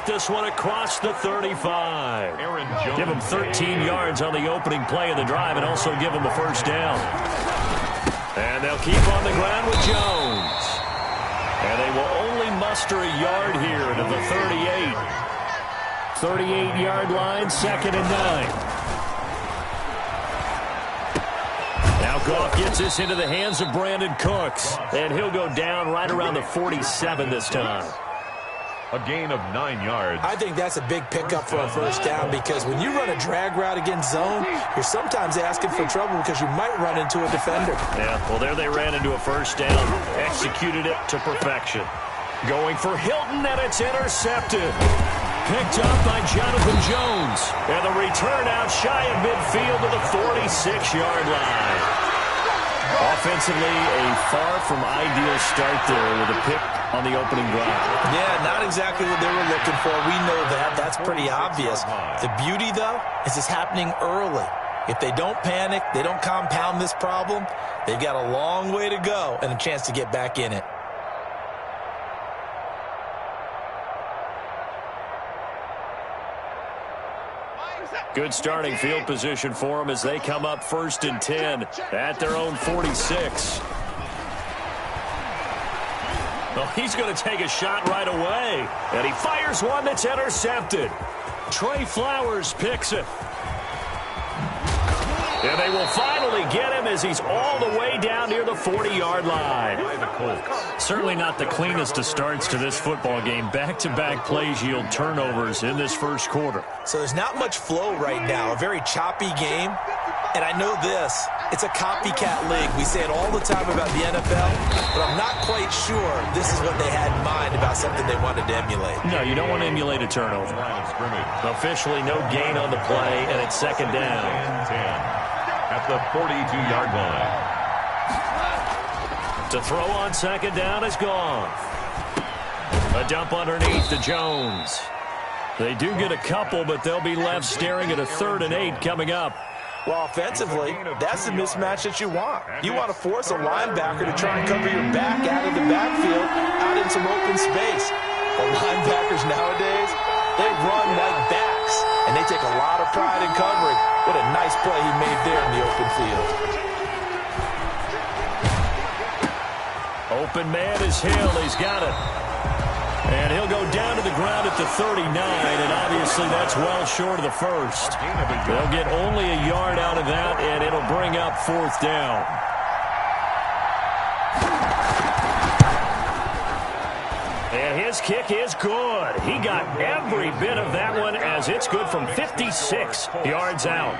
this one across the 35. Give him 13 yards on the opening play of the drive and also give him a first down. And they'll keep on the ground with Jones. And they will only muster a yard here to the 38. 38-yard line, 2nd and 9. Now Goff gets this into the hands of Brandon Cooks. And he'll go down right around the 47 this time. A gain of 9 yards. I think that's a big pickup for a first down because when you run a drag route against zone, you're sometimes asking for trouble because you might run into a defender. Yeah, well, there they ran into a first down. Executed it to perfection. Going for Hilton, and it's intercepted. Picked up by Jonathan Jones. And the return out shy of midfield to the 46-yard line. Offensively, a far from ideal start there with a pick on the opening drive. Yeah, not exactly what they were looking for. We know that. That's pretty obvious. The beauty, though, is it's happening early. If they don't panic, they don't compound this problem, they've got a long way to go and a chance to get back in it. Good starting field position for them as they come up 1st and 10 at their own 46. Well, he's going to take a shot right away. And he fires one that's intercepted. Trey Flowers picks it. And they will finally get him as he's all the way down near the 40-yard line. Certainly not the cleanest of starts to this football game. Back-to-back plays yield turnovers in this first quarter. So there's not much flow right now. A very choppy game. And I know this. It's a copycat league. We say it all the time about the NFL, but I'm not quite sure this is what they had in mind about something they wanted to emulate. No, you don't want to emulate a turnover. Officially, no gain on the play, and it's 2nd down. At the 42-yard line. To throw on 2nd down is gone. A dump underneath to Jones. They do get a couple, but they'll be left staring at a 3rd and 8 coming up. Well, offensively, that's the mismatch that you want. You want to force a linebacker to try and cover your back out of the backfield, out in some open space. The linebackers nowadays, they run like backs, and they take a lot of pride in covering. What a nice play he made there in the open field. Open man is Hill. He's got it. And he'll go down to the ground at the 39, and obviously that's well short of the first. They'll get only a yard out of that, and it'll bring up 4th down. And his kick is good. He got every bit of that one as it's good from 56 yards out.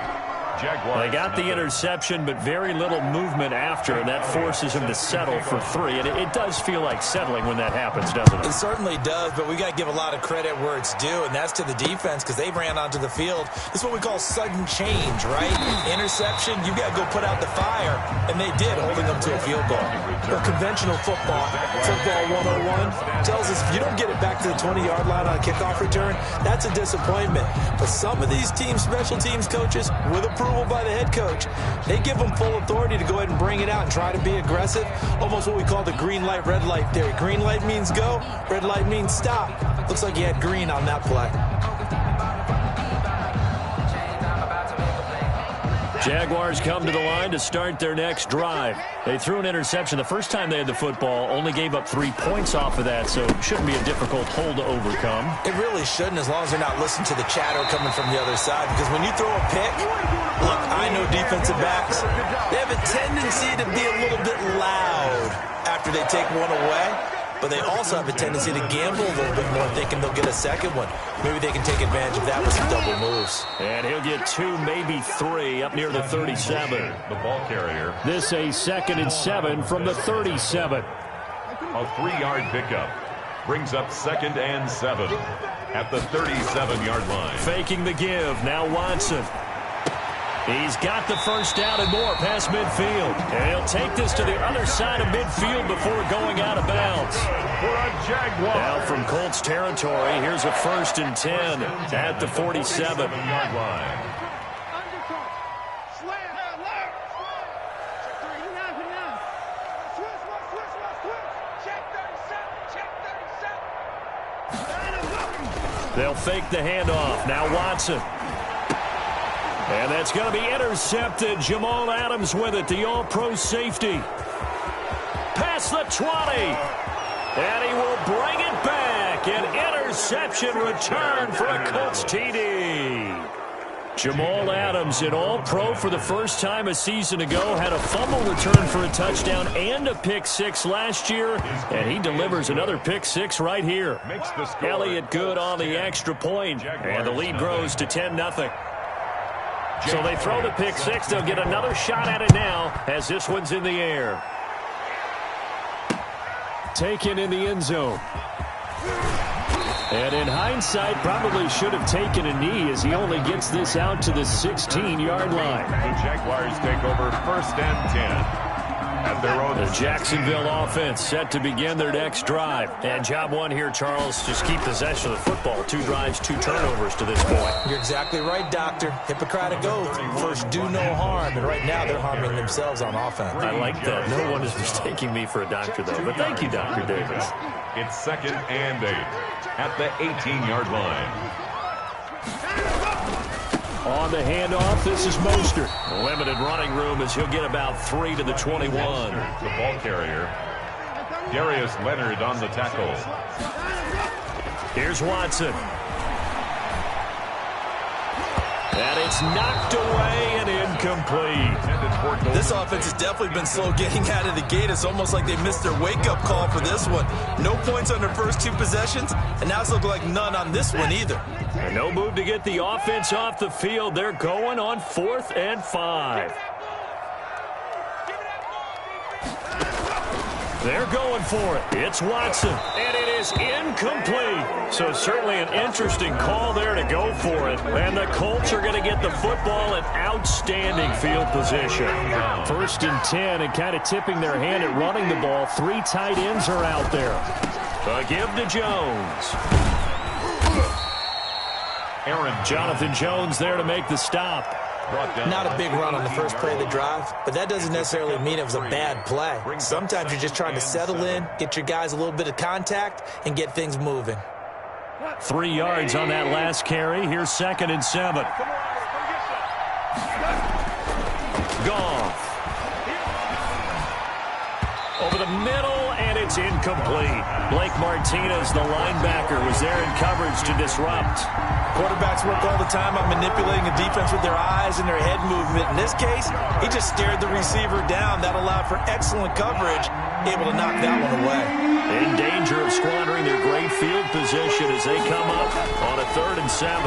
They got the interception, but very little movement after, and that forces him to settle for 3. And it does feel like settling when that happens, doesn't it? It certainly does, but we got to give a lot of credit where it's due, and that's to the defense because they ran onto the field. This is what we call sudden change, right? Interception, you got to go put out the fire, and they did, holding them to a field goal. Well, conventional football 101, tells us if you don't get it back to the 20-yard line on a kickoff return, that's a disappointment. But some of these team special teams coaches, with approval by the head coach, they give them full authority to go ahead and bring it out and try to be aggressive. Almost what we call the green light, red light theory. Green light means go, red light means stop. Looks like he had green on that play. Jaguars come to the line to start their next drive. They threw an interception the first time they had the football, only gave up 3 points off of that, so it shouldn't be a difficult hole to overcome. It really shouldn't, as long as they're not listening to the chatter coming from the other side, because when you throw a pick, look, I know defensive backs, they have a tendency to be a little bit loud after they take one away. But they also have a tendency to gamble a little bit more, thinking they'll get a second one. Maybe they can take advantage of that with some double moves. And he'll get 2, maybe 3 up near the 37. The ball carrier. This a 2nd and 7 from the 37. A 3-yard pickup. Brings up 2nd and 7 at the 37-yard line. Faking the give. Now Watson. He's got the first down and more past midfield. And he'll take this to the other side of midfield before going out of bounds. For a Jaguar. Now from Colts territory, here's a 1st and 10 at the 47-yard line. They'll fake the handoff. Now Watson. And that's going to be intercepted. Jamal Adams with it, the all-pro safety. Past the 20. And he will bring it back. An interception return for a Colts TD. Jamal Adams, an all-pro for the first time a season ago, had a fumble return for a touchdown and a pick-6 last year, and he delivers another pick-6 right here. Elliott good on the extra point, and the lead grows to 10-0. So they throw the pick-6. They'll get another shot at it now as this one's in the air. Taken in the end zone. And in hindsight, probably should have taken a knee as he only gets this out to the 16-yard line. The Jaguars take over 1st and 10. At their own. The Jacksonville offense set to begin their next drive. And job one here, Charles, just keep possession of the football. 2 drives, 2 turnovers to this point. You're exactly right, Doctor. Hippocratic oath. First, do no harm. And right now, they're harming themselves on offense. I like that. No one is mistaking me for a doctor, though. But thank you, Dr. Davis. It's 2nd and 8 at the 18-yard line. On the handoff, this is Mostert. Limited running room as he'll get about 3 to the 21. Mostert, the ball carrier. Darius Leonard on the tackle. Here's Watson. And it's knocked away and incomplete. This offense has definitely been slow getting out of the gate. It's almost like they missed their wake-up call for this one. No points on their first 2 possessions, and now it's looking like none on this one either. And no move to get the offense off the field. They're going on 4th and 5. They're going for it. It's Watson, and it is incomplete. So certainly an interesting call there to go for it. And the Colts are going to get the football in outstanding field position. 1st and 10, and kind of tipping their hand at running the ball. 3 tight ends are out there. A give to Jones. Jonathan Jones there to make the stop. Not a big run on the first play of the drive, but that doesn't necessarily mean it was a bad play. Sometimes you're just trying to settle in, get your guys a little bit of contact, and get things moving. 3 yards on that last carry. Here's 2nd and 7. Goff. Over the middle, and it's incomplete. Blake Martinez, the linebacker, was there in coverage to disrupt. Quarterbacks work all the time on manipulating a defense with their eyes and their head movement. In this case, he just stared the receiver down. That allowed for excellent coverage, able to knock that one away. In danger of squandering their great field position as they come up on a 3rd and 7.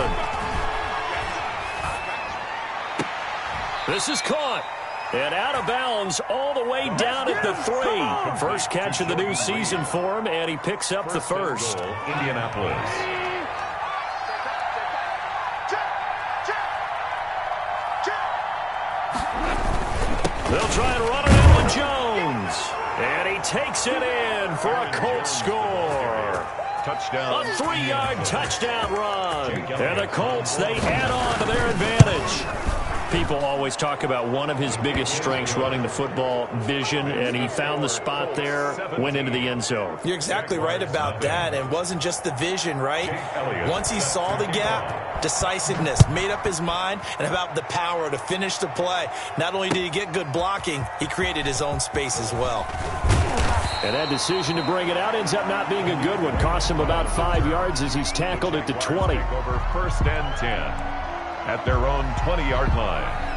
This is caught. And out of bounds all the way down at the 3. First catch of the new season for him, and he picks up the first. Indianapolis. They'll try and run it in with Jones. And he takes it in for a Colts score. Touchdown. A 3-yard touchdown run. And the Colts, they add on to their advantage. People always talk about one of his biggest strengths running the football, vision, and he found the spot there, went into the end zone. You're exactly right about that, and it wasn't just the vision, right? Once he saw the gap, decisiveness, made up his mind, and about the power to finish the play. Not only did he get good blocking, he created his own space as well. And that decision to bring it out ends up not being a good one. Costs him about 5 yards as he's tackled at the 20. Over 1st and 10. At their own 20-yard line.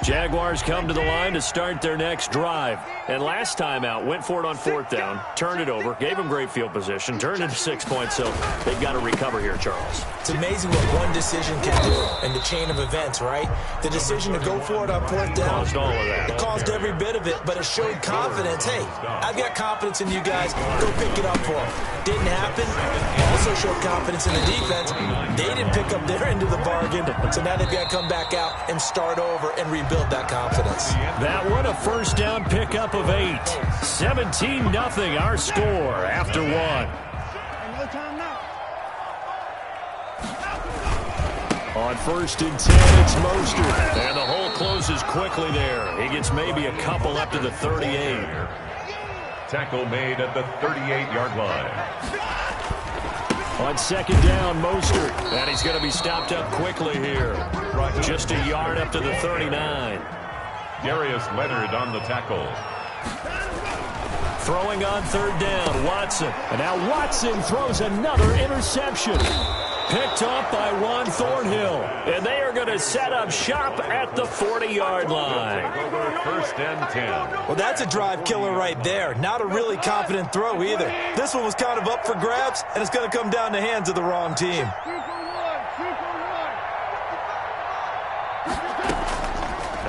Jaguars come to the line to start their next drive. And last time out, went for it on 4th down, turned it over, gave them great field position, turned it to 6 points, so they've got to recover here, Charles. It's amazing what one decision can do in the chain of events, right? The decision to go for it on 4th down. Caused all of that. It caused every bit of it, but it showed confidence. Hey, I've got confidence in you guys. Go pick it up for them. Didn't happen. Also showed confidence in the defense. They didn't pick up their end of the bargain, so now they've got to come back out and start over and rebuild that confidence. That one, a 1st down pickup of 8. 17-0 our score after 1. On 1st and 10, it's Mostert. And the hole closes quickly there. He gets maybe a couple up to the 38. Tackle made at the 38-yard line. On second down, Mostert. And he's going to be stopped up quickly here. Just a yard up to the 39. Darius Leonard on the tackle. Throwing on third down, Watson. And now Watson throws another interception. Picked off by Juan Thornhill. And they are going to set up shop at the 40-yard line. First and 10. Well, that's a drive killer right there. Not a really confident throw either. This one was kind of up for grabs, and it's going to come down the hands of the wrong team.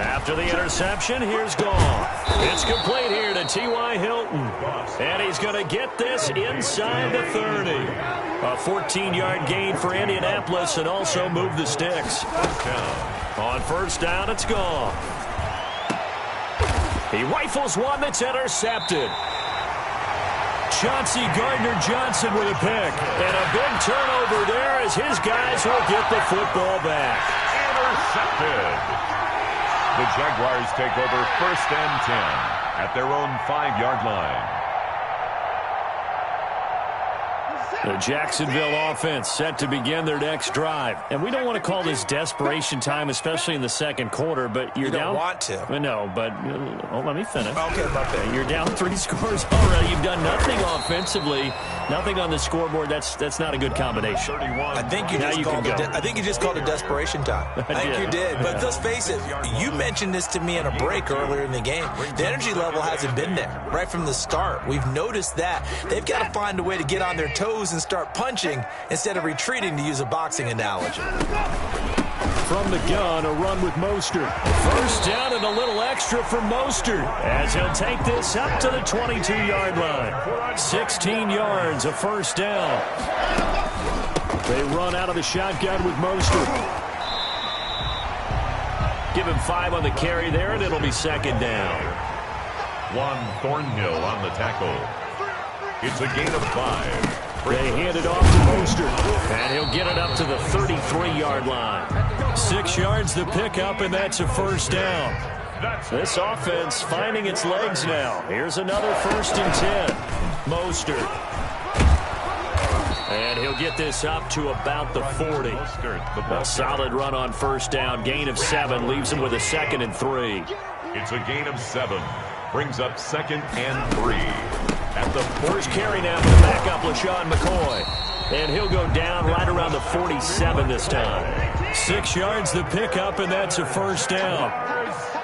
After the interception, here's Goff. It's complete here to T.Y. Hilton. And he's going to get this inside the 30. A 14-yard gain for Indianapolis and also move the sticks. On first down, it's Goff. He rifles one that's intercepted. Chauncey Gardner-Johnson with a pick. And a big turnover there as his guys will get the football back. Intercepted. The Jaguars take over first and 10 at their own 5-yard line. The Jacksonville offense set to begin their next drive. And we don't want to call this desperation time, especially in the second quarter, but you're down. You don't want to. No, but let me finish. Okay, my bad. You're down 3 scores already. You've done nothing offensively, nothing on the scoreboard. That's not a good combination. I think you just called it desperation time. I think you did. But let's face it, you mentioned this to me in a break earlier in the game. The energy level hasn't been there right from the start. We've noticed that. They've got to find a way to get on their toes and start punching instead of retreating, to use a boxing analogy. From the gun, a run with Mostert. First down and a little extra for Mostert as he'll take this up to the 22-yard line. 16 yards, a first down. They run out of the shotgun with Mostert. Give him 5 on the carry there, and it'll be second down. Juan Thornhill on the tackle. It's a gain of 5. They hand it off to Mostert, and he'll get it up to the 33-yard line. 6 yards the pickup, and that's a first down. This offense finding its legs now. Here's another first and 10. Mostert. And he'll get this up to about the 40. A solid run on first down. Gain of 7 leaves him with a second and 3. It's a gain of 7. Brings up second and 3. At the first carry now for the backup, LaShawn McCoy. And he'll go down right around the 47 this time. 6 yards the pickup, and that's a first down.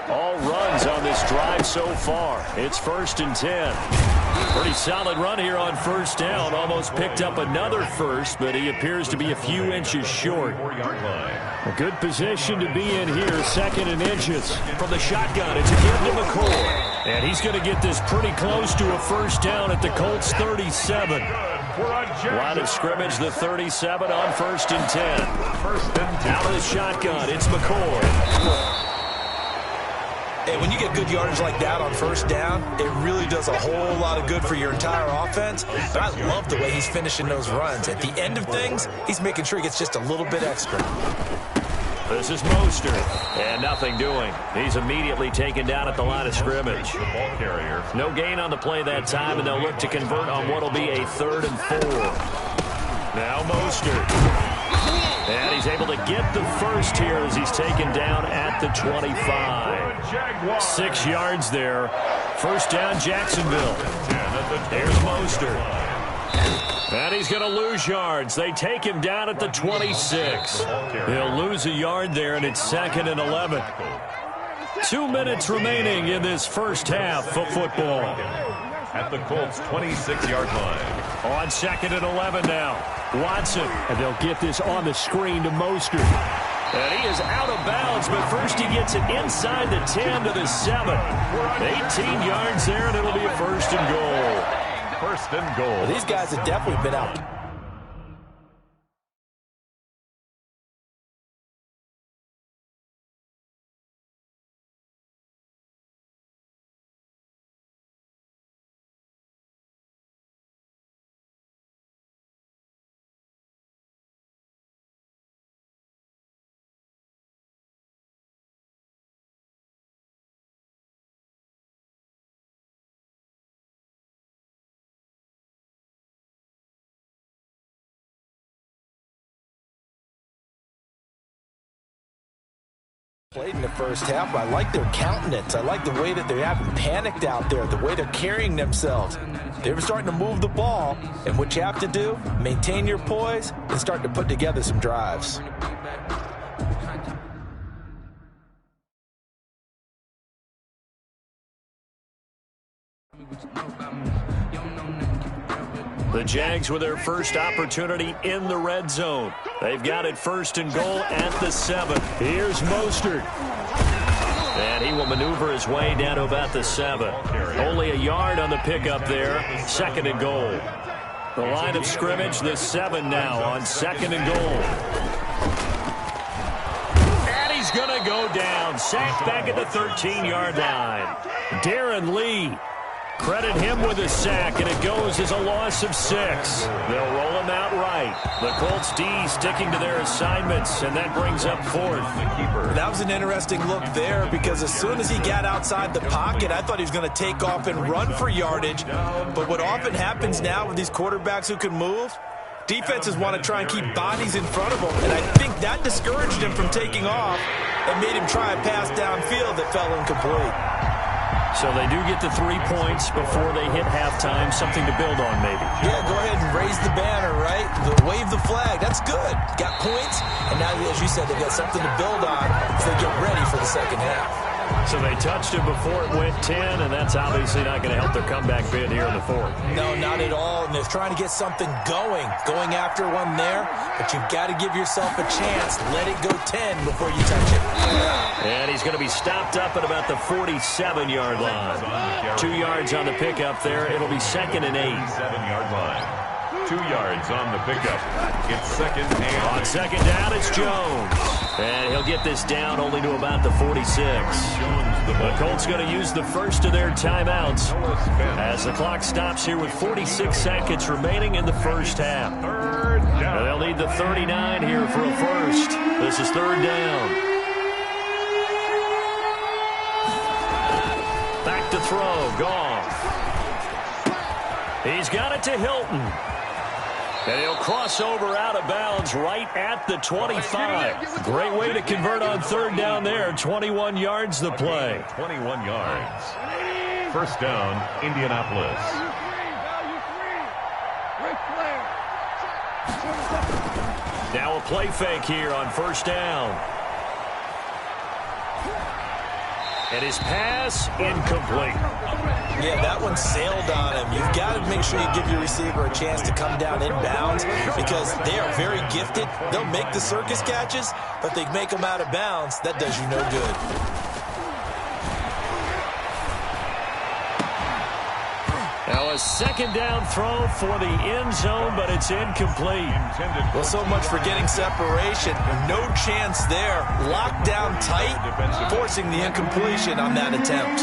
All runs on this drive so far. It's first and 10. Pretty solid run here on first down. Almost picked up another first, but he appears to be a few inches short. A good position to be in here, second and inches. From the shotgun, it's a give to McCoy. And he's going to get this pretty close to a first down at the Colts 37. Line of scrimmage, the 37 on first and 10. Out of the shotgun, it's McCoy. Hey, when you get good yardage like that on first down, it really does a whole lot of good for your entire offense. But I love the way he's finishing those runs. At the end of things, he's making sure he gets just a little bit extra. This is Mostert, and nothing doing. He's immediately taken down at the line of scrimmage. No gain on the play that time, and they'll look to convert on what will be a 3rd and 4. Now Mostert. And he's able to get the first here as he's taken down at the 25. 6 yards there. First down, Jacksonville. There's Mostert. And he's going to lose yards. They take him down at the 26. He'll lose a yard there, and it's 2nd and 11. 2 minutes remaining in this first half of football. At the Colts' 26-yard line. On 2nd and 11 now. Watson. And they'll get this on the screen to Mostert. And he is out of bounds, but first he gets it inside the 10 to the 7. 18 yards there, and it'll be a first and goal. First and goal. Well, these guys have definitely been out. Played in the first half. I like their countenance. I like the way that they haven't panicked out there, the way they're carrying themselves. They were starting to move the ball, and what you have to do, maintain your poise and start to put together some drives. The Jags with their first opportunity in the red zone. They've got it 1st and goal at the 7. Here's Mostert. And he will maneuver his way down to about the 7. Only a yard on the pickup there. 2nd and goal. The line of scrimmage, the 7 now on 2nd and goal. And he's going to go down. Sacked back at the 13-yard line. Darren Lee. Credit him with a sack, and it goes as a loss of 6. They'll roll him out right. The Colts D sticking to their assignments, and that brings up 4th. The keeper. That was an interesting look there because as soon as he got outside the pocket, I thought he was going to take off and run for yardage. But what often happens now with these quarterbacks who can move, defenses want to try and keep bodies in front of them, and I think that discouraged him from taking off and made him try a pass downfield that fell incomplete. So they do get the 3 points before they hit halftime, something to build on maybe. Yeah, go ahead and raise the banner, right? Wave the flag. That's good. Got points, and now, as you said, they've got something to build on as they get ready for the second half. So they touched it before it went 10, and that's obviously not going to help their comeback bid here in the 4th. No, not at all, and they're trying to get something going after one there, but you've got to give yourself a chance. Let it go 10 before you touch it. And he's going to be stopped up at about the 47-yard line. 2 yards on the pickup there. It'll be 2nd and 8. 7-yard line. 2 yards on the pickup. It's 2nd and on 2nd down, it's Jones. And he'll get this down only to about the 46. The Colts going to use the first of their timeouts as the clock stops here with 46 seconds remaining in the first half. And they'll need the 39 here for a first. This is 3rd down. Back to throw. Goff. He's got it to Hilton. And he'll cross over out of bounds right at the 25. Great way to convert on 3rd down there. 21 yards the play. 21 yards. 1st down, Indianapolis. Now a play fake here on 1st down. And his pass incomplete. Yeah, that one sailed on him. You've got to make sure you give your receiver a chance to come down inbounds because they are very gifted. They'll make the circus catches, but they make them out of bounds. That does you no good. Now a 2nd down throw for the end zone, but it's incomplete. Well, so much for getting separation. No chance there. Locked down tight, forcing the incompletion on that attempt.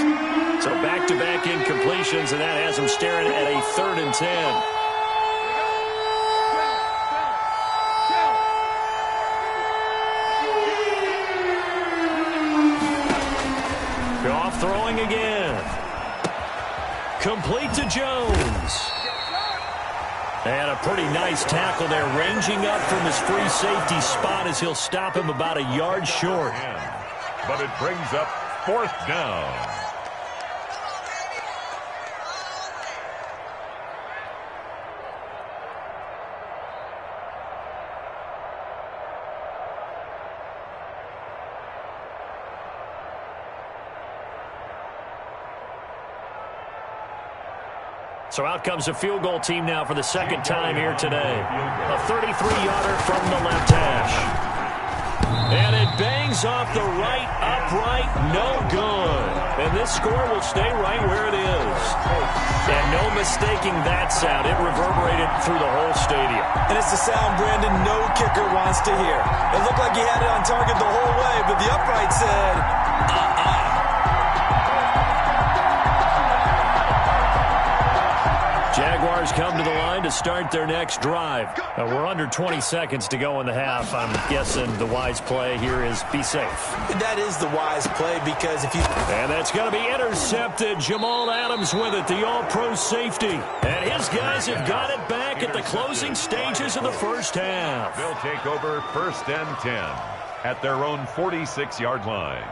So back-to-back incompletions, and that has him staring at a 3rd and 10. Goff throwing again. Complete to Jones. And a pretty nice tackle there, ranging up from his free safety spot as he'll stop him about a yard short. But it brings up 4th down. So out comes a field goal team now for the 2nd time here today. A 33-yarder from the left hash. And it bangs off the right upright, no good. And this score will stay right where it is. And no mistaking that sound. It reverberated through the whole stadium. And it's the sound, Brandon, no kicker wants to hear. It looked like he had it on target the whole way, but the upright said, Jaguars come to the line to start their next drive. We're under 20 seconds to go in the half. I'm guessing the wise play here is be safe. That is the wise play because if you... And that's going to be intercepted. Jamal Adams with it, the all-pro safety. And his guys have got it back at the closing stages of the first half. They'll take over 1st and 10. at their own 46-yard line.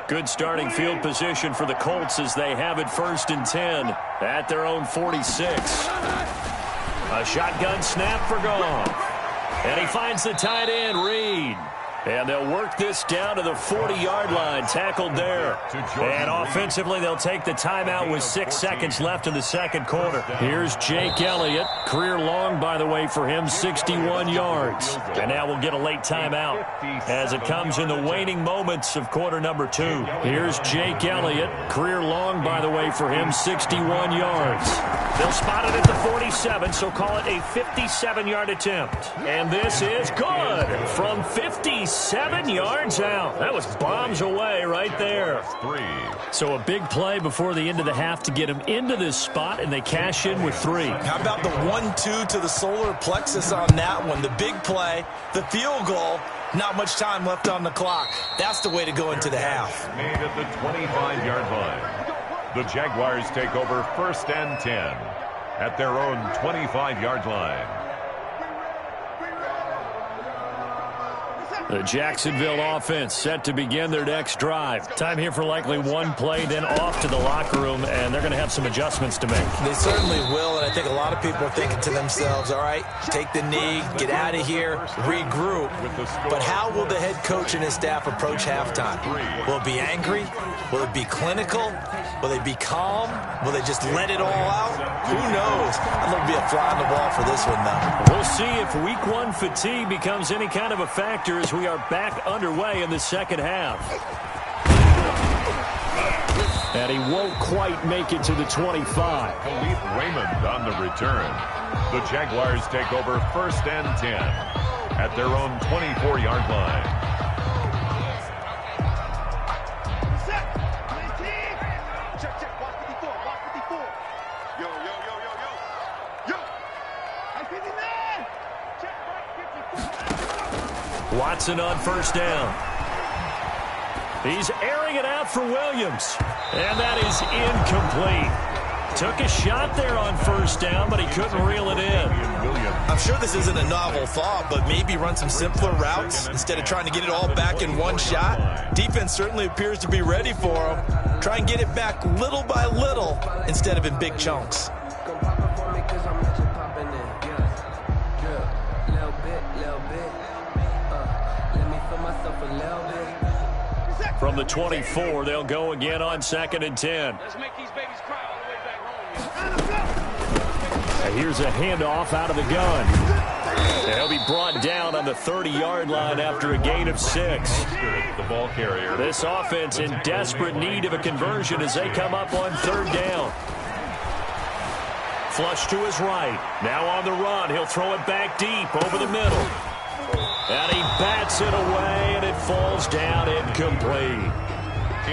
Good starting field position for the Colts as they have it 1st and 10 at their own 46. A shotgun snap for Goff. And he finds the tight end, Reed. And they'll work this down to the 40-yard line, tackled there. And offensively, they'll take the timeout with 6 seconds left in the second quarter. Here's Jake Elliott. Career long, by the way, for him, 61 yards. And now we'll get a late timeout as it comes in the waning moments of quarter number 2. Here's Jake Elliott. Career long, by the way, for him, 61 yards. They'll spot it at the 47, so call it a 57-yard attempt. And this is good from 57 yards out. That was bombs away right there. So a big play before the end of the half to get him into this spot, and they cash in with 3. How about the 1-2 to the solar plexus on that one? The big play, the field goal, not much time left on the clock. That's the way to go into the half. Made at the 25-yard line. The Jaguars take over 1st and 10 at their own 25-yard line. The Jacksonville offense set to begin their next drive. Time here for likely one play, then off to the locker room, and they're going to have some adjustments to make. They certainly will, and I think a lot of people are thinking to themselves, all right, take the knee, get out of here, regroup. But how will the head coach and his staff approach halftime? Will it be angry? Will it be clinical? Will they be calm? Will they just let it all out? Who knows? I'm going to be a fly on the wall for this one, though. We'll see if week 1 fatigue becomes any kind of a factor as we are back underway in the second half. And he won't quite make it to the 25. Khalif Raymond on the return. The Jaguars take over 1st and 10 at their own 24-yard line. Watson on 1st down. He's airing it out for Williams. And that is incomplete. Took a shot there on 1st down, but he couldn't reel it in. I'm sure this isn't a novel thought, but maybe run some simpler routes instead of trying to get it all back in one shot. Defense certainly appears to be ready for him. Try and get it back little by little instead of in big chunks. From the 24, they'll go again on 2nd and 10. Let's make these babies cry all the way back home. And here's a handoff out of the gun. And he'll be brought down on the 30-yard line after a gain of 6. The ball carrier. This offense in desperate need of a conversion as they come up on 3rd down. Flush to his right. Now on the run. He'll throw it back deep over the middle. And he bats it away, and it falls down incomplete.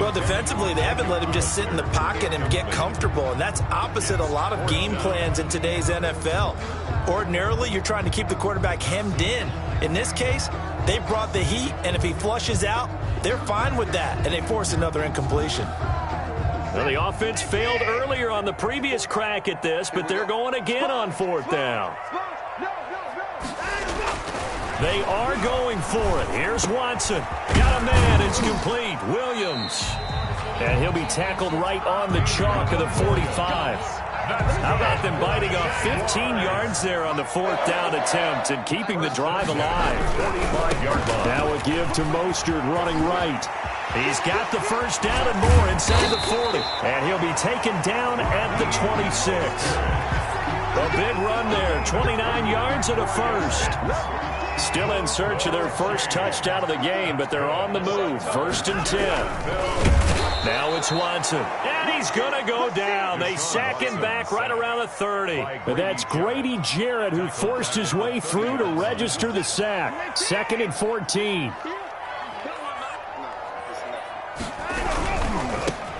Well, defensively, they haven't let him just sit in the pocket and get comfortable, and that's opposite a lot of game plans in today's NFL. Ordinarily, you're trying to keep the quarterback hemmed in. In this case, they brought the heat, and if he flushes out, they're fine with that, and they force another incompletion. Well, the offense failed earlier on the previous crack at this, but they're going again on 4th down. They are going for it. Here's Watson. Got a man. It's complete. Williams. And he'll be tackled right on the chalk of the 45. How about them biting off 15 yards there on the 4th down attempt and keeping the drive alive? 45-yard line. Now a give to Mostert running right. He's got the 1st down and more inside the 40. And he'll be taken down at the 26. A big run there. 29 yards and a 1st. Still in search of their first touchdown of the game, but they're on the move. 1st and 10. Now it's Watson. And he's going to go down. They sack him back right around the 30. But that's Grady Jarrett who forced his way through to register the sack. 2nd and 14.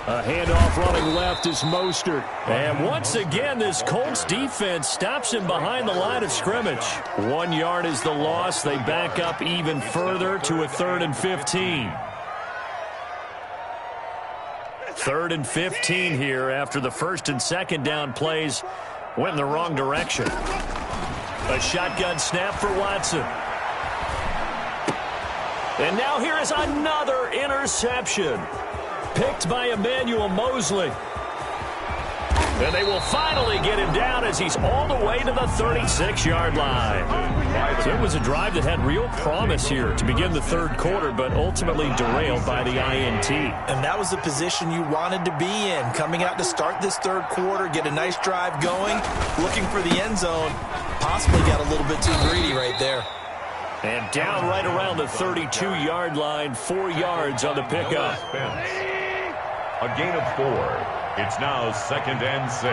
A handoff running left is Mostert. And once again, this Colts defense stops him behind the line of scrimmage. 1 yard is the loss. They back up even further to a 3rd and 15. 3rd and 15 here after the 1st and 2nd down plays went in the wrong direction. A shotgun snap for Watson. And now here is another interception. Picked by Emmanuel Mosley. And they will finally get him down as he's all the way to the 36-yard line. So it was a drive that had real promise here to begin the third quarter, but ultimately derailed by the INT. And that was the position you wanted to be in. Coming out to start this third quarter, get a nice drive going, looking for the end zone. Possibly got a little bit too greedy right there. And down right around the 32-yard line, 4 yards on the pickup. A gain of 4. It's now 2nd and 6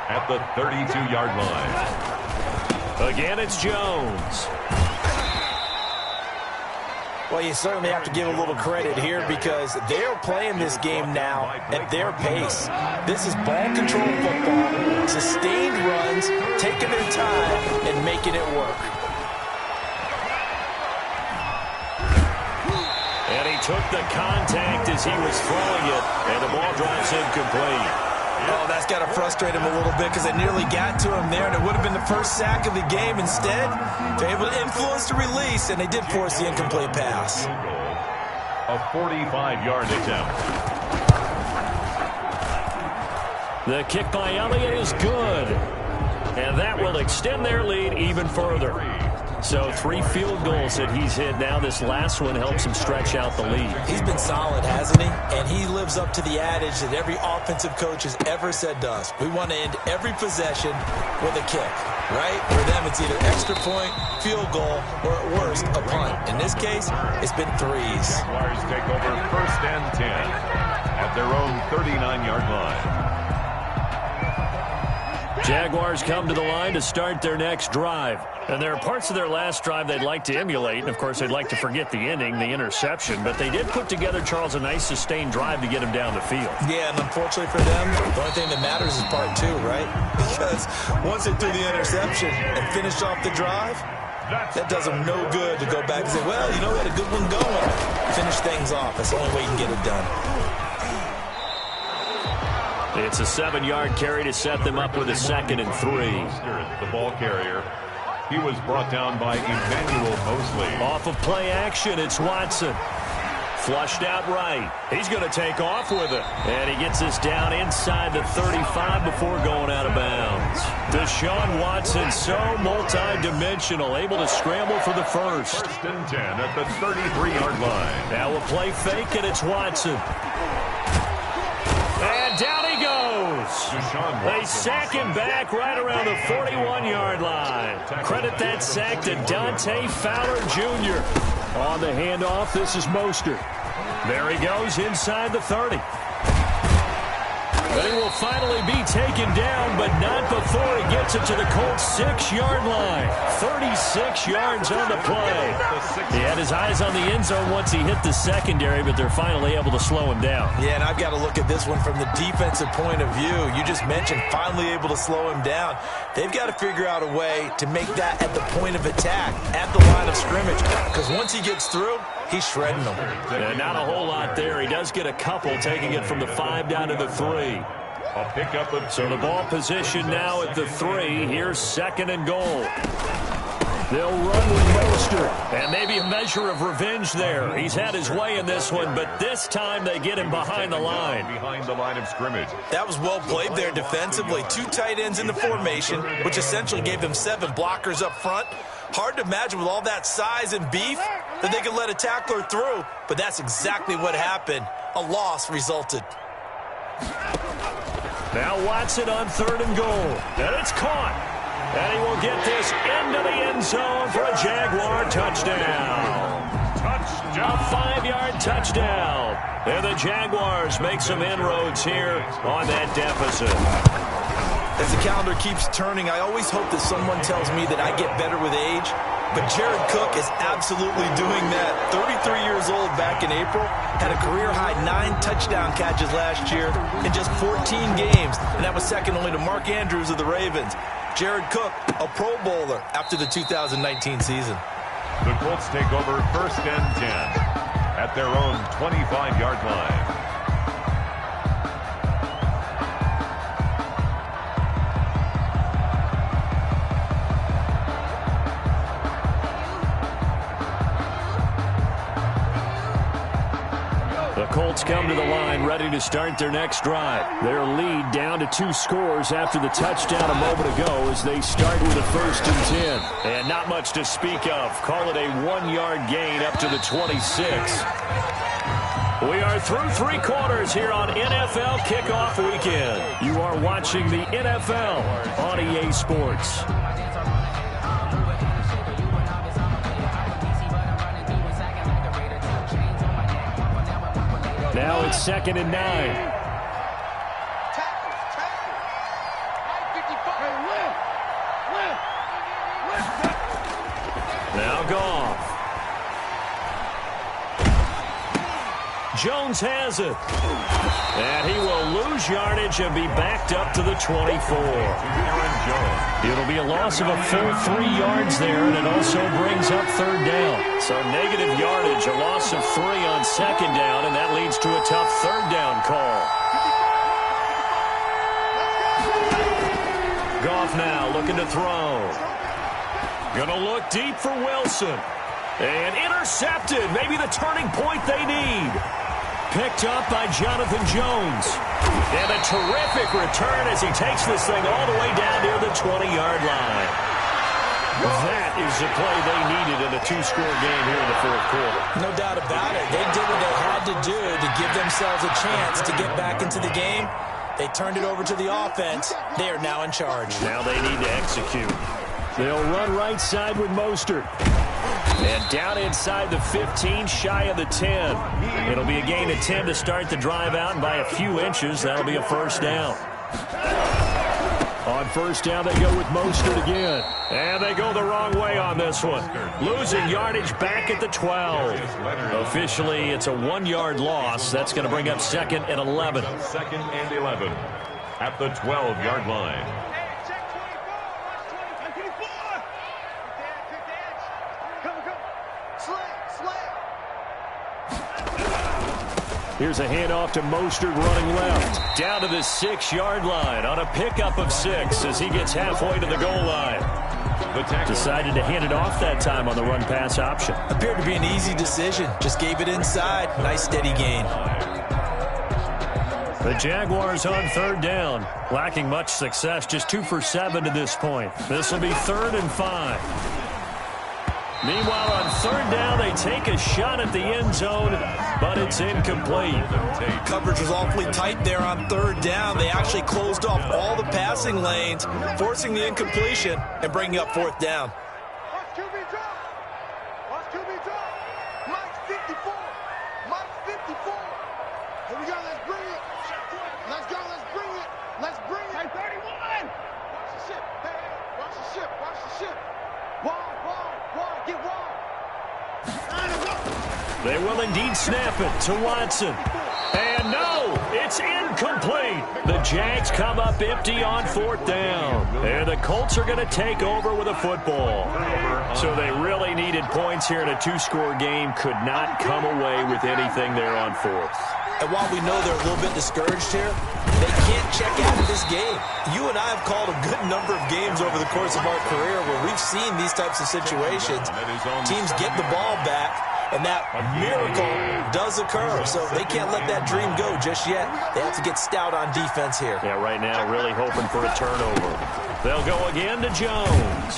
at the 32-yard line. Again, it's Jones. Well, you certainly have to give a little credit here because they're playing this game now at their pace. This is ball control football, sustained runs, taking their time, and making it work. And he took the contact as he was throwing it, and the ball drops incomplete. Oh, that's got to frustrate him a little bit because they nearly got to him there, and it would have been the first sack of the game. Instead, they're able to influence the release, and they did force the incomplete pass. A 45-yard attempt. The kick by Elliott is good, and that will extend their lead even further. So 3 field goals that he's hit now. This last one helps him stretch out the lead. He's been solid, hasn't he? And he lives up to the adage that every offensive coach has ever said to us. We want to end every possession with a kick, right? For them, it's either extra point, field goal, or at worst, a punt. In this case, it's been 3s. Jaguars take over 1st and 10 at their own 39-yard line. Jaguars come to the line to start their next drive. And there are parts of their last drive they'd like to emulate. And, of course, they'd like to forget the ending, the interception. But they did put together, Charles, a nice sustained drive to get him down the field. Yeah, and unfortunately for them, the only thing that matters is part 2, right? Because once they threw the interception and finished off the drive, that does them no good to go back and say, well, you know, we had a good one going. Finish things off. That's the only way you can get it done. It's a 7-yard carry to set them up with a 2nd and 3. The ball carrier. He was brought down by Emmanuel Mosley. Off of play action, it's Watson. Flushed out right. He's going to take off with it. And he gets us down inside the 35 before going out of bounds. Deshaun Watson, so multi-dimensional, able to scramble for the first. 1st and 10 at the 33-yard line. Now a play fake, and it's Watson. And down he goes. They sack him back right around the 41-yard line. Credit that sack to Dante Fowler Jr. On the handoff, this is Mostert. There he goes inside the 30. But he will finally be taken down, but not before he gets it to the Colts' 6-yard line. 36 yards on the play. He had his eyes on the end zone once he hit the secondary, but they're finally able to slow him down. Yeah, and I've got to look at this one from the defensive point of view. You just mentioned finally able to slow him down. They've got to figure out a way to make that at the point of attack, at the line of scrimmage, because once he gets through, he's shredding them. And not a whole lot there. He does get a couple, taking it from the 5 down to the 3. A pickup of so the ball position now at the 3. Here's 2nd and goal. They'll run with Mostert. And maybe a measure of revenge there. He's had his way in this one, but this time they get him behind the line. Behind the line of scrimmage. That was well played there defensively. 2 tight ends in the formation, which essentially gave them 7 blockers up front. Hard to imagine with all that size and beef that they could let a tackler through, but that's exactly what happened. A loss resulted. Now Watson on 3rd and goal. And it's caught. And he will get this into the end zone for a Jaguar touchdown. A 5-yard touchdown. And the Jaguars make some inroads here on that deficit. As the calendar keeps turning, I always hope that someone tells me that I get better with age. But Jared Cook is absolutely doing that. 33 years old back in April, had a career-high 9 touchdown catches last year in just 14 games, and that was second only to Mark Andrews of the Ravens. Jared Cook, a Pro Bowler after the 2019 season. The Colts take over 1st and 10 at their own 25-yard line. The Colts come to the line ready to start their next drive. Their lead down to 2 scores after the touchdown a moment ago as they start with a 1st and 10. And not much to speak of. Call it a 1-yard gain up to the 26. We are through 3 quarters here on NFL Kickoff Weekend. You are watching the NFL on EA Sports. Now it's 2nd and 9. Now Goff. Jones has it. And he will lose yardage and be backed up to the 24. It'll be a loss of a full 3 yards there, and it also brings up 3rd down. So negative yardage, a loss of 3 on 2nd down, and that leads to a tough 3rd down call. Goff now looking to throw. Gonna look deep for Wilson. And intercepted. Maybe the turning point they need. Picked up by Jonathan Jones. And a terrific return as he takes this thing all the way down near the 20-yard line. That is the play they needed in a 2-score game here in the 4th quarter. No doubt about it. They did what they had to do to give themselves a chance to get back into the game. They turned it over to the offense. They are now in charge. Now they need to execute. They'll run right side with Mostert. And down inside the 15, shy of the 10. It'll be a gain of 10 to start the drive out, and by a few inches, that'll be a 1st down. On 1st down, they go with Mostert again. And they go the wrong way on this one. Losing yardage back at the 12. Officially, it's a 1-yard loss. That's going to bring up 2nd and 11. 2nd and 11 at the 12-yard line. Here's a handoff to Mostert running left. Down to the 6-yard line on a pickup of 6 as he gets halfway to the goal line. Decided to hand it off that time on the run-pass option. Appeared to be an easy decision. Just gave it inside. Nice steady gain. The Jaguars on 3rd down. Lacking much success. Just 2 for 7 to this point. This will be 3rd and 5. Meanwhile, on 3rd down, they take a shot at the end zone, but it's incomplete. Coverage was awfully tight there on 3rd down. They actually closed off all the passing lanes, forcing the incompletion and bringing up 4th down. Watch QB drop. Watch QB drop. Mike's 54. Mike's 54. Here we go. Let's bring it. Let's go. Let's bring it. Let's bring it. Hey, 31. Watch the ship. Hey, watch the ship. Watch the ship. Wide. Get wide. They will indeed snap it to Watson. And no, it's incomplete. The Jags come up empty on 4th down. And the Colts are going to take over with a football. So they really needed points here in a 2-score game. Could not come away with anything there on 4th. And while we know they're a little bit discouraged here, they can't check out of this game. You and I have called a good number of games over the course of our career where we've seen these types of situations. Teams get the ball back, and that miracle does occur. So they can't let that dream go just yet. They have to get stout on defense here. Yeah, right now really hoping for a turnover. They'll go again to Jones.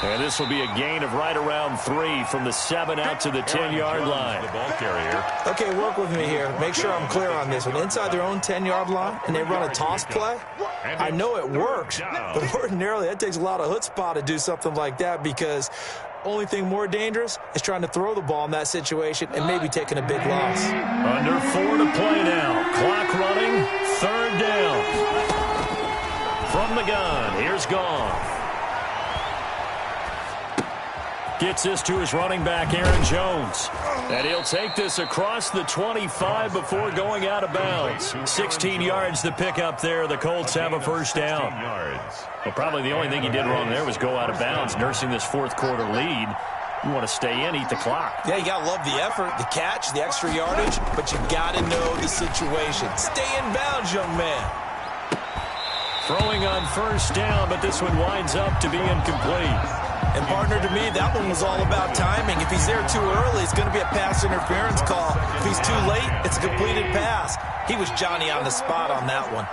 And this will be a gain of right around 3 from the 7 out to the 10-yard line. The ball carrier. Okay, work with me here. Make sure I'm clear on this one. Inside their own 10-yard line, and they run a toss play, I know it works, but ordinarily that takes a lot of chutzpah to do something like that because only thing more dangerous is trying to throw the ball in that situation and maybe taking a big loss. Under 4 to play now. Clock running. 3rd down. From the gun, here's Goff. Gets this to his running back, Aaron Jones. And he'll take this across the 25 before going out of bounds. 16 yards to pick up there. The Colts have a 1st down. Well, probably the only thing he did wrong there was go out of bounds, nursing this 4th quarter lead. You want to stay in, eat the clock. Yeah, you got to love the effort, the catch, the extra yardage, but you got to know the situation. Stay in bounds, young man. Throwing on 1st down, but this one winds up to be incomplete. And partner, to me, that one was all about timing. If he's there too early, it's going to be a pass interference call. If he's too late, it's a completed pass. He was Johnny on the spot on that one.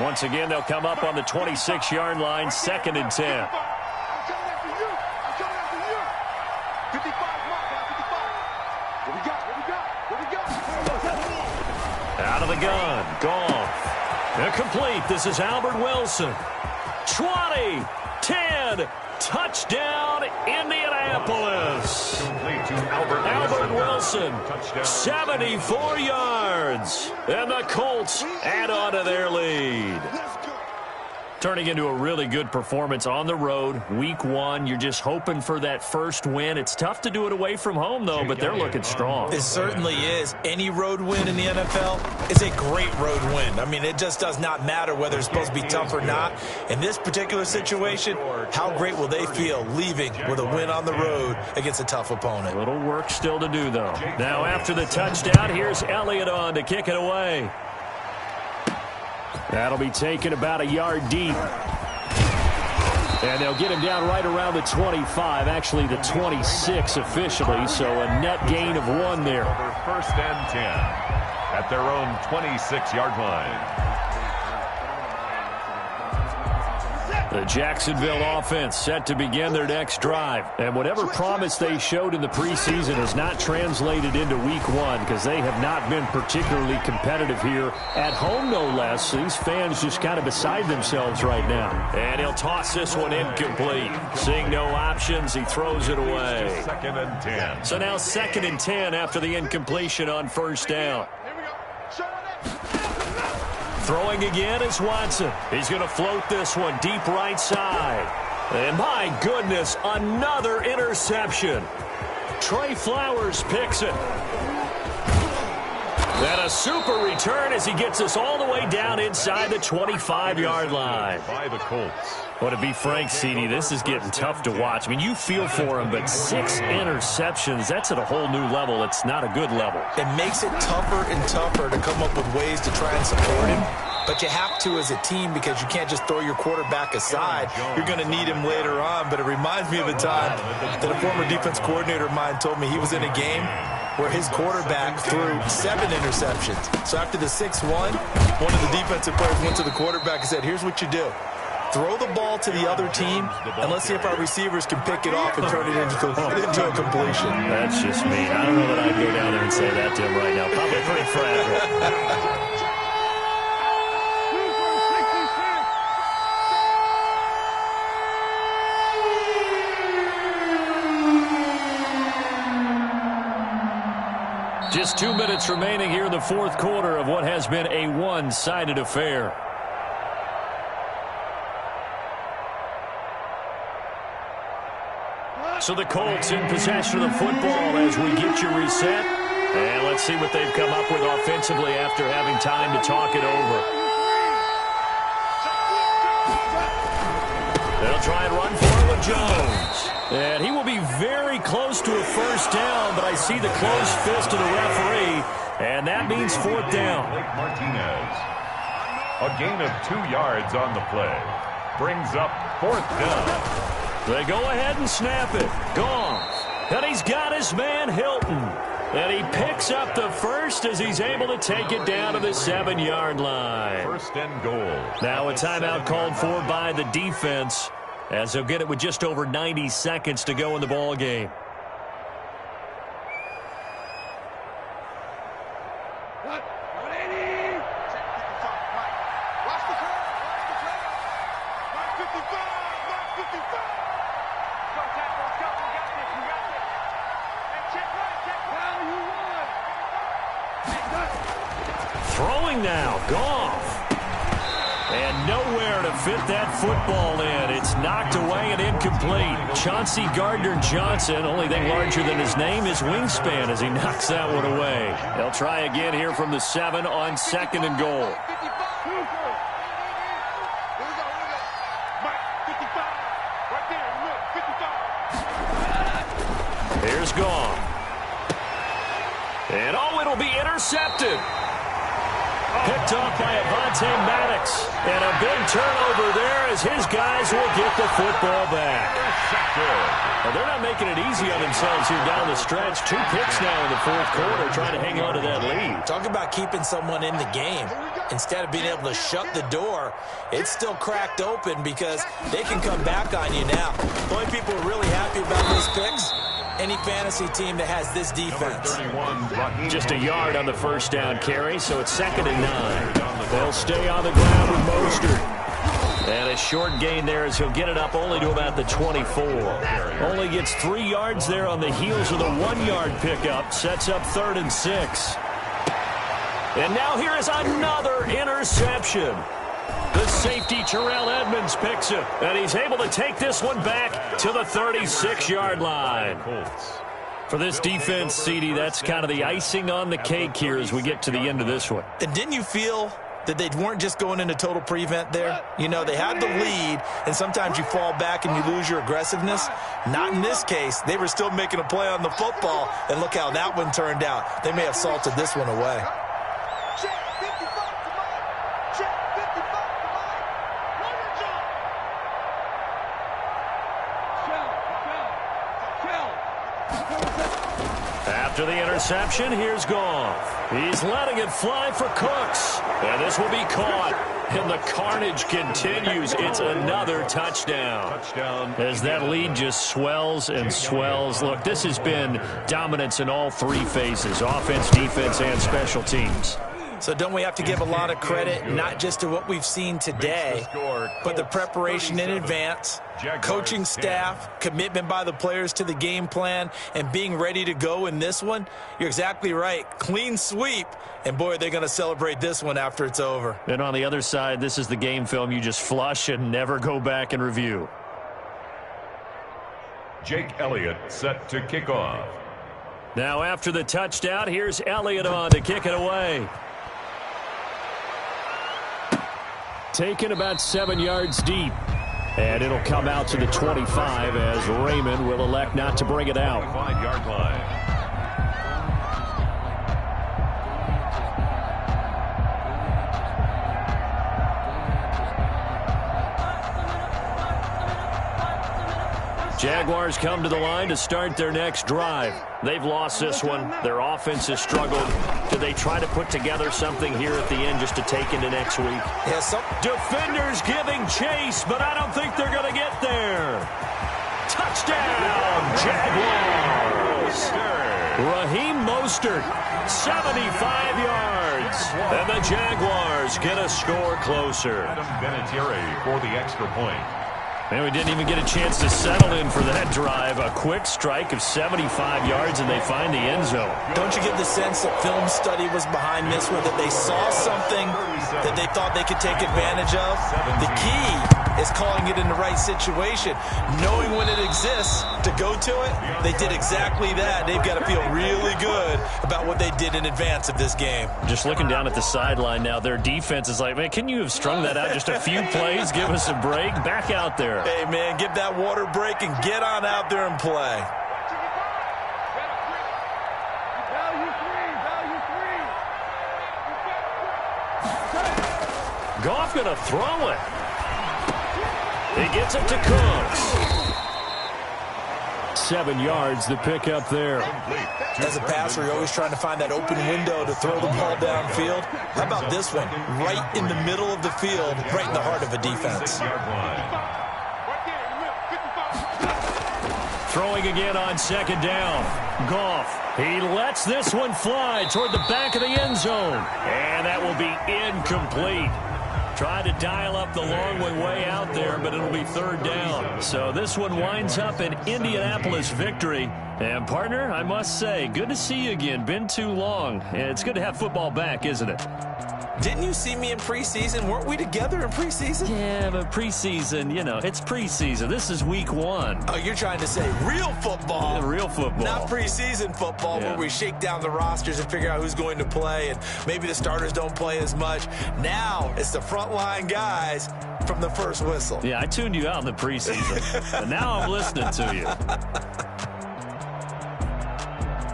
Once again, they'll come up on the 26-yard line, 2nd and 10. Out of the gun, Goff. Incomplete. This is Albert Wilson. 20, 10, touchdown, Indianapolis. Albert Wilson, 74 yards. And the Colts add on to their lead. Turning into a really good performance on the road. Week 1, you're just hoping for that first win. It's tough to do it away from home, though, but they're looking strong. It certainly is. Any road win in the NFL is a great road win. I mean, it just does not matter whether it's supposed to be tough or not. In this particular situation, how great will they feel leaving with a win on the road against a tough opponent? A little work still to do, though. Now, after the touchdown, here's Elliott on to kick it away. That'll be taken about a yard deep. And they'll get him down right around the 25, actually the 26 officially, so a net gain of 1 there. First and 10 at their own 26-yard line. The Jacksonville offense set to begin their next drive. And whatever promise they showed in the preseason has not translated into week 1 because they have not been particularly competitive here at home, no less. These fans just kind of beside themselves right now. And he'll toss this one incomplete. Seeing no options, he throws it away. 2nd and 10. So now 2nd and 10 after the incompletion on first down. Throwing again is Watson. He's going to float this one deep right side. And my goodness, another interception. Trey Flowers picks it. And a super return as he gets us all the way down inside the 25-yard line. By the Colts. Well, to be frank, CD, this is getting tough to watch. I mean, you feel for him, but 6 interceptions, that's at a whole new level. It's not a good level. It makes it tougher and tougher to come up with ways to try and support him. But you have to as a team because you can't just throw your quarterback aside. You're going to need him later on. But it reminds me of a time that a former defense coordinator of mine told me he was in a game where his quarterback threw 7 interceptions. So after the 6-1, one of the defensive players went to the quarterback and said, here's what you do. Throw the ball to the other team, and let's see if our receivers can pick it off and turn it into a completion. That's just mean. I don't know that I'd go down there and say that to him right now. Probably pretty fragile. Just 2 minutes remaining here in the fourth quarter of what has been a one-sided affair. So the Colts in possession of the football as we get you reset. And let's see what they've come up with offensively after having time to talk it over. They'll try and run for it with Jones. And he will be very close to a first down, but I see the closed fist of the referee, and that means 4th down. Martinez. A gain of 2 yards on the play. Brings up 4th down. They go ahead and snap it. Goff. And he's got his man Hilton. And he picks up the first as he's able to take it down to the 7-yard line. 1st and goal. Now a timeout called for by the defense as they'll get it with just over 90 seconds to go in the ball game. Throwing now, Goff. And nowhere to fit that football in. It's knocked away and incomplete. Chauncey Gardner-Johnson, only thing larger than his name is wingspan as he knocks that one away. They'll try again here from the 7 on 2nd and goal. Here's Goff. And oh, it'll be intercepted. Picked picked off by Avonte Maddox. And a big turnover there as his guys will get the football back. Well, they're not making it easy on themselves here down the stretch. 2 picks now in the fourth quarter trying to hang on to that lead. Talk about keeping someone in the game. Instead of being able to shut the door, it's still cracked open because they can come back on you now. The only people who are really happy about those picks, any fantasy team that has this defense. Just a yard on the first down carry, so it's 2nd and 9. They'll stay on the ground with Mostert. And a short gain there as he'll get it up only to about the 24. Only gets 3 yards there on the heels of the 1-yard pickup. Sets up 3rd and 6. And now here is another interception. The safety, Terrell Edmonds, picks it. And he's able to take this one back to the 36-yard line. For this defense, CD, that's kind of the icing on the cake here as we get to the end of this one. And didn't you feel that they weren't just going into total prevent there? You know, they had the lead, and sometimes you fall back and you lose your aggressiveness. Not in this case. They were still making a play on the football, and look how that one turned out. They may have salted this one away. After the interception, here's Goff. He's letting it fly for Cooks. And this will be caught. And the carnage continues. It's another touchdown. As that lead just swells and swells. Look, this has been dominance in all 3 phases. Offense, defense, and special teams. So don't we have to give a lot of credit, not just to what we've seen today, but the preparation in advance, coaching staff, commitment by the players to the game plan, and being ready to go in this one? You're exactly right. Clean sweep, and boy, are they going to celebrate this one after it's over. And on the other side, this is the game film you just flush and never go back and review. Jake Elliott set to kick off. Now after the touchdown, here's Elliott on to kick it away. Taken about 7 yards deep. And it'll come out to the 25 as Raymond will elect not to bring it out. 5-yard line. Jaguars come to the line to start their next drive. They've lost this one. Their offense has struggled. Do they try to put together something here at the end just to take into next week? Yes. Defenders giving chase, but I don't think they're going to get there. Touchdown, Jaguars. Raheem Mostert, 75 yards. And the Jaguars get a score closer. Adam Vinatieri for the extra point. And we didn't even get a chance to settle in for that drive. A quick strike of 75 yards, and they find the end zone. Don't you get the sense that film study was behind this one, that they saw something that they thought they could take advantage of? The key is calling it in the right situation. Knowing when it exists to go to it, they did exactly that. They've got to feel really good about what they did in advance of this game. Just looking down at the sideline now, their defense is like, man, can you have strung that out just a few plays? Give us a break. Back out there. Hey, man, give that water break and get on out there and play. Goff going to throw it. He gets it to Cooks. 7 yards, the pick up there. As a passer, you're always trying to find that open window to throw the ball downfield. How about this one? Right in the middle of the field, right in the heart of a defense. Throwing again on 2nd down. Goff. He lets this one fly toward the back of the end zone. And that will be incomplete. Tried to dial up the long one way out there, but it'll be 3rd down. So this one winds up an Indianapolis victory. And, partner, I must say, good to see you again. Been too long. And it's good to have football back, isn't it? Didn't you see me in preseason? Weren't we together in preseason? Yeah, but preseason, you know, it's preseason. This is week 1. Oh, you're trying to say real football. Yeah, real football. Not preseason football where we shake down the rosters and figure out who's going to play, and maybe the starters don't play as much. Now it's the frontline guys from the first whistle. Yeah, I tuned you out in the preseason. And now I'm listening to you.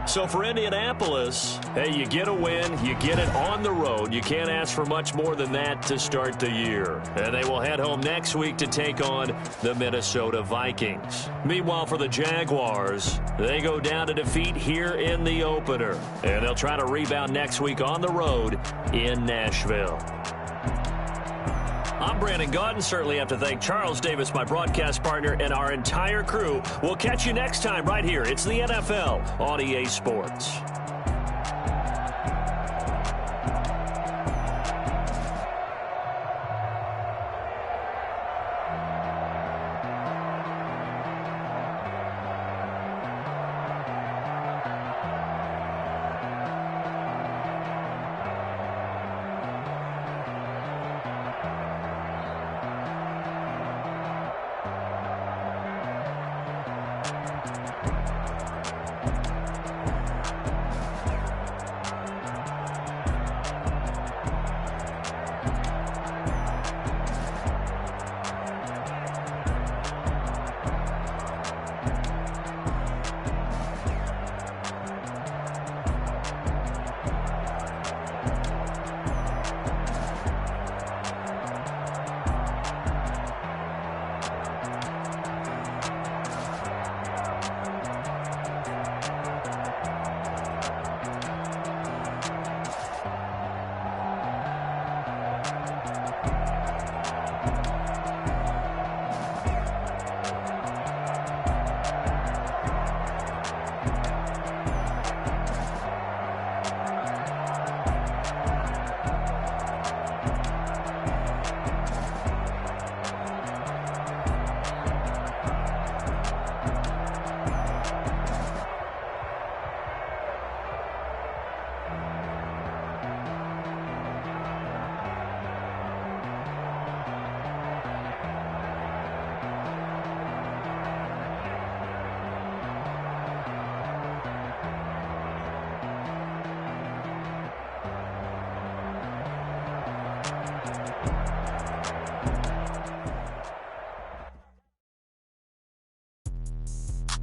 So for Indianapolis, hey, you get a win, you get it on the road. You can't ask for much more than that to start the year. And they will head home next week to take on the Minnesota Vikings. Meanwhile, for the Jaguars, they go down to defeat here in the opener. And they'll try to rebound next week on the road in Nashville. I'm Brandon Gaudin. Certainly have to thank Charles Davis, my broadcast partner, and our entire crew. We'll catch you next time right here. It's the NFL on EA Sports.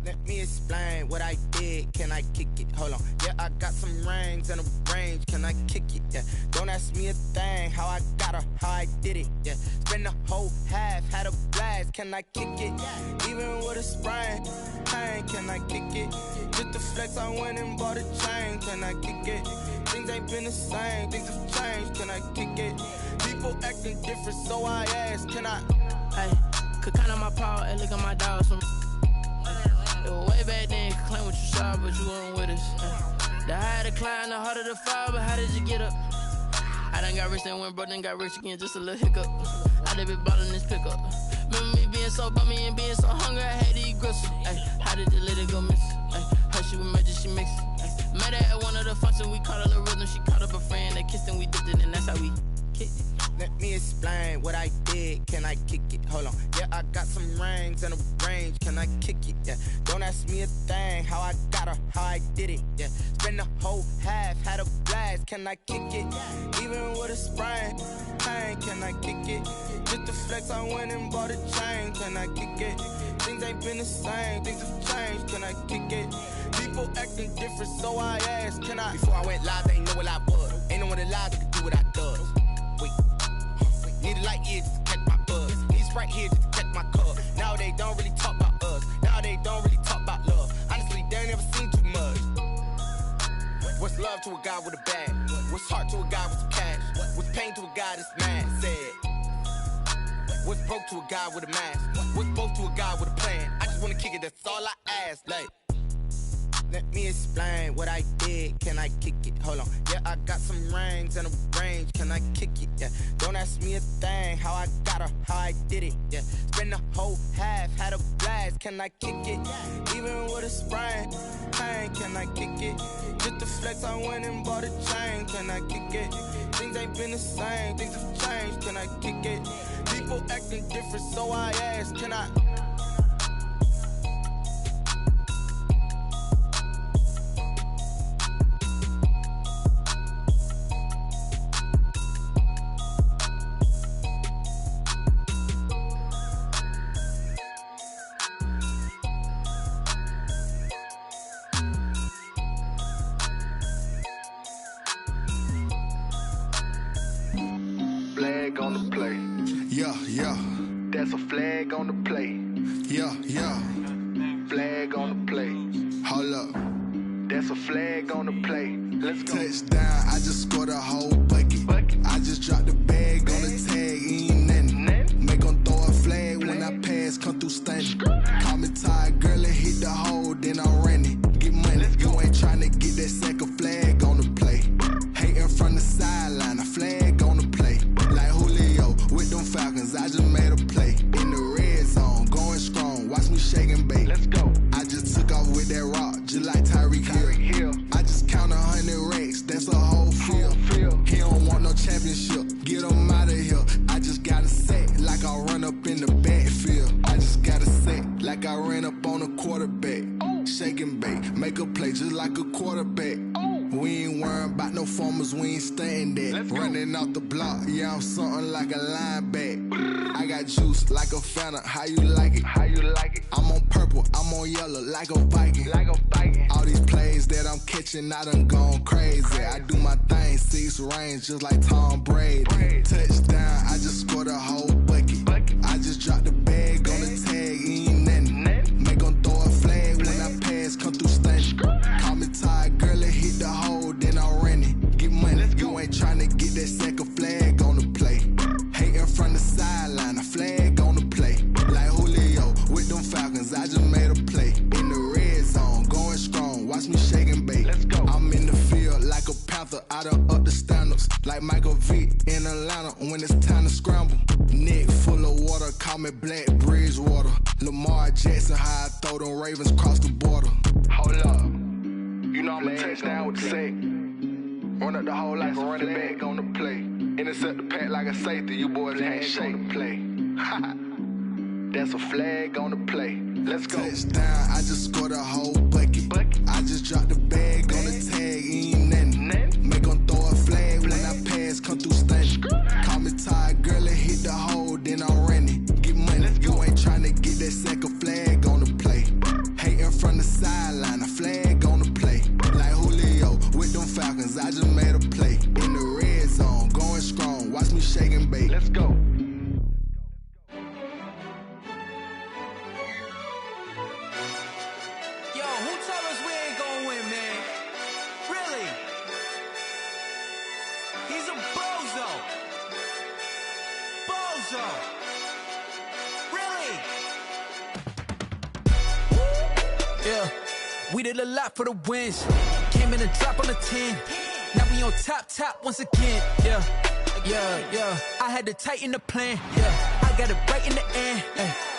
Let me explain what I did. Can I kick it? Hold on. Yeah, I got some rings and a range. Can I kick it? Yeah. Don't ask me a thing. How I got her, how I did it. Yeah. Spend the whole half, had a blast. Can I kick it? Even with a sprain. Pain, can I kick it? Just the flex, I went and bought a chain. Can I kick it? Things ain't been the same. Things have changed. Can I kick it? People acting different, so I ask. Can I? Hey, could count on my power and look at my dogs from. Way back then, could claim what you saw, but you weren't with us. The higher the climb, the harder the fall, but how did you get up? I done got rich, then went broke, then got rich again, just a little hiccup. I done been ballin' this pickup. Remember me being so bummy and being so hungry, I had to eat gristle. Ay, how did the lady go miss? Ay, how she was magic, she mixed. Met her at one of the functions, we caught a little rhythm, she caught up a friend, they kissed and we dipped it, and that's how we kicked it. Let me explain what I did. Can I kick it? Hold on. Yeah, I got some rings and a range. Can I kick it? Yeah. Don't ask me a thing. How I got her, how I did it. Yeah. Spend the whole half, had a blast. Can I kick it? Even with a sprain. Pain, can I kick it? Just the flex, I went and bought a chain. Can I kick it? Things ain't been the same. Things have changed. Can I kick it? People acting different, so I asked. Can I? Before I went live, they ain't know what I was. Ain't no one alive that could do what I does. Wait. Need a light here just to catch my buzz. Need Sprite here just to catch my cup. Now they don't really talk about us. Now they don't really talk about love. Honestly, they ain't never seen too much. What's love to a guy with a bag? What's heart to a guy with some cash? What's pain to a guy that's mad? Said. What's broke to a guy with a mask? What's both to a guy with a plan? I just wanna kick it, that's all I ask. Like, let me explain what I did. Can I kick it? Hold on. Yeah, I got some rings and a range. Can I kick it? Yeah. Don't ask me a thing. How I got her, how I did it. Yeah. Spend the whole half, had a blast. Can I kick it? Even with a sprain. Pain, can I kick it? Just the flex, I went and bought a chain. Can I kick it? Things ain't been the same. Things have changed. Can I kick it? People acting different, so I ask. Can I? That's a flag on the play. Yeah, yeah. Flag on the play. Hold up. That's a flag on the play. Let's go. Touchdown, I just scored a whole bucket. I just dropped the bag on the tag, ain't nothing. Make 'em throw a flag when I pass, come through stunning. Call me tired, girl, and hit the hole, then I'm running. Get money, you ain't tryna get that second flag on the play. Hating from the sideline, a flag on the play. Like Julio with them Falcons, I just made a play. In the red zone, going strong, watch me shake and bake. Let's go. I just took off with that rock, just like Tyreek Hill. I just count 100 racks, that's a whole field. He don't want no championship, get him out of here. I just got a set, like I run up in the backfield. I just got a set, like I ran up on a quarterback. Shake and bake, make a play just like a quarterback. We ain't worrying about no formers, we ain't staying there. Running off the block, yeah, I'm something like a linebacker. I got juice like a Fanta, how you like it? How you like it? I'm on purple, I'm on yellow, like a Viking. Like a Viking. All these plays that I'm catching, I done gone crazy. I do my thing, 6 range, just like Tom Brady. Touchdown, I just scored a whole bucket. I just dropped the bag on the tag, ain't nothing. Make 'em throw a flag when I pass, come through stunning. Call me tired, girl, and hit the hole, then I'm running. Get money, you ain't tryna get that second flag on the play. Hating from the sideline, a flag on the play. Like Julio with them Falcons, I just made a play. In the red zone, going strong, watch me shake and bake. Let's go. I'm in the field like a Panther, I done up the standards. Like Michael Vick in Atlanta when it's time to scramble. Neck full of water, call me Black Bridgewater. Lamar Jackson, how I throw them Ravens cross the border. Hold up. You know I'm a touchdown with the sack. Run up the hole like a running back on the play. Intercept the pack like a safety. You boys ain't shake the play. That's a flag on the play. Let's go. Touchdown, I just scored a whole bucket. I just dropped the bag on the tag, ain't nothing. Make 'em throw a flag when I pass, come through stunning. Call me tired, girl, and hit the hole, then I'm running. Get money, you ain't tryna get that second flag on the play. Hating from the sideline, a flag on the play. Like Julio with them Falcons, I just made a play. In the red zone, going strong, watch me shake and bake. Let's go. Yo, who told us we ain't gonna win, man? Really? He's a bozo. Bozo. Really? Yeah, we did a lot for the wins. Came in a drop on the 10. Now we on top once again. Yeah. I had to tighten the plan. Yeah, I got it right in the end.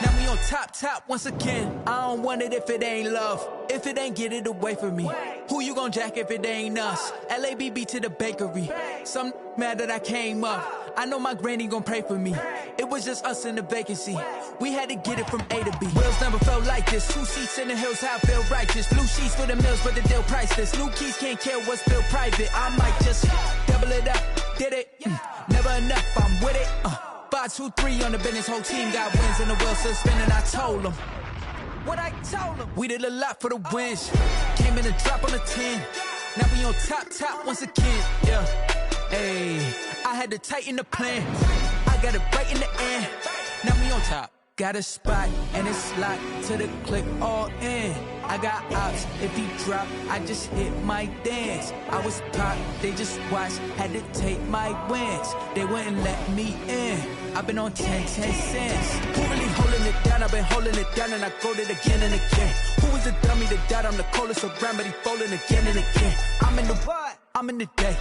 Now we on top once again. I don't want it if it ain't love. If it ain't, get it away from me. Who you gon' jack if it ain't us? LABB to the bakery. Some mad that I came up. I know my granny gon' pray for me. It was just us in the vacancy. We had to get it from A to B. Wheels never felt like this. 2 seats in the hills, how I feel righteous. Blue sheets for the mills, but the deal priceless. New keys can't care what's built private. I might just double it up. Did it? Never enough, I'm with it. 5, 2, 3 on the business. Whole team got wins and the wheels still spinning. I told them what I told them. We did a lot for the wins. Came in a drop on the 10. Now we on top once again. Yeah. Hey, I had to tighten the plan. I got it right in the end. Now we on top. Got a spot and it's locked to the click all in. I got ops, if he drop, I just hit my dance. I was pop, they just watched, had to take my wins. They wouldn't let me in. I've been on 10 cents. Who really holding it down? I've been holding it down and I go it again and again. Who is the dummy that died? I'm the coldest around, but he folding again and again. I'm in the what? I'm in the day.